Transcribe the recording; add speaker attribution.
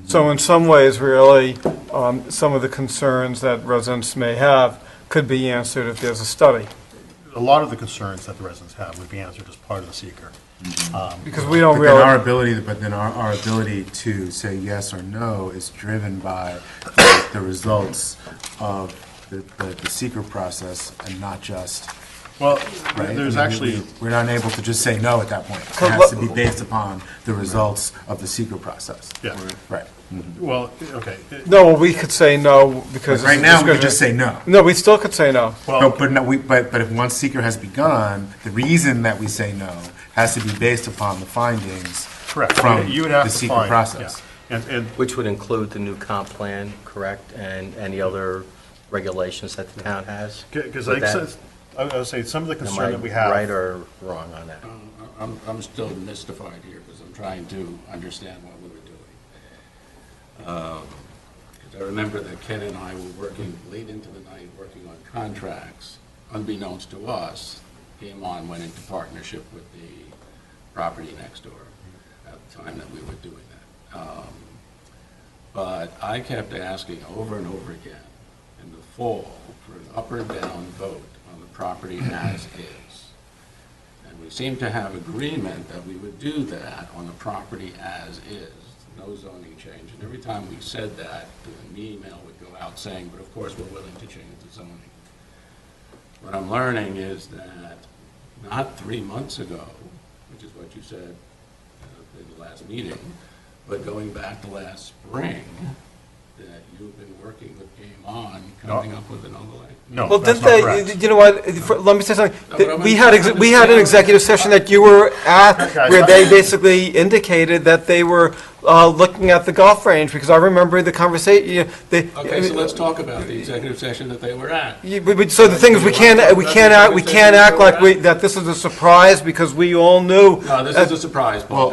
Speaker 1: So in some ways, really, some of the concerns that residents may have could be answered if there's a study.
Speaker 2: A lot of the concerns that the residents have would be answered as part of the seeker.
Speaker 1: Because we don't
Speaker 3: But
Speaker 1: really.
Speaker 3: then our ability to say yes or no is driven by the results of the seeker process and not just,
Speaker 2: Well,
Speaker 3: right?
Speaker 2: there's
Speaker 3: I mean,
Speaker 2: actually,
Speaker 3: we're not able to just say no at that point. It has to be based upon the results of the seeker process.
Speaker 2: yeah,
Speaker 3: Right.
Speaker 2: well, okay.
Speaker 1: No, well, we could say no because.
Speaker 3: Right now, we could just say no.
Speaker 1: No, we still could say no.
Speaker 2: Well,
Speaker 3: But if once seeker has begun, the reason that we say no has to be based upon the findings
Speaker 2: correct.
Speaker 3: from
Speaker 2: You would have
Speaker 3: the
Speaker 2: to
Speaker 3: seeker
Speaker 2: find,
Speaker 3: process.
Speaker 2: yeah. And
Speaker 4: Which would include the new comp plan, correct, and any other regulations that the town has?
Speaker 2: because
Speaker 4: Would
Speaker 2: I
Speaker 4: that-
Speaker 2: would say some of the
Speaker 4: Am
Speaker 2: concern
Speaker 4: I
Speaker 2: that we have.
Speaker 4: right or wrong on that?
Speaker 5: I'm still mystified here because I'm trying to understand what we were doing. Because I remember that Ken and I were working late into the night, working on contracts. Unbeknownst to us, Piedmont went into partnership with the property next door at the time that we were doing that. But I kept asking over and over again in the fall for an up or down vote on the property as is. And we seemed to have agreement that we would do that on the property as is, no zoning change. And every time we said that, an email would go out saying, but of course, we're willing to change the zoning. What I'm learning is that not 3 months ago, which is what you said in the last meeting, but going back to last spring, that you've been working with Game On, coming up with an overlay.
Speaker 2: No,
Speaker 1: Well,
Speaker 2: that's
Speaker 1: didn't
Speaker 2: not
Speaker 1: they,
Speaker 2: correct.
Speaker 1: you know what, let me say something.
Speaker 5: No, but I'm
Speaker 1: We had an executive session that you were at
Speaker 2: Guys,
Speaker 1: where they basically indicated that they were looking at the golf range, because I remember the conversation,
Speaker 5: Okay, so let's talk about the executive session that they were at.
Speaker 1: So the thing is, we can't act like that this is a surprise, because we all knew.
Speaker 5: This is a surprise, Paul.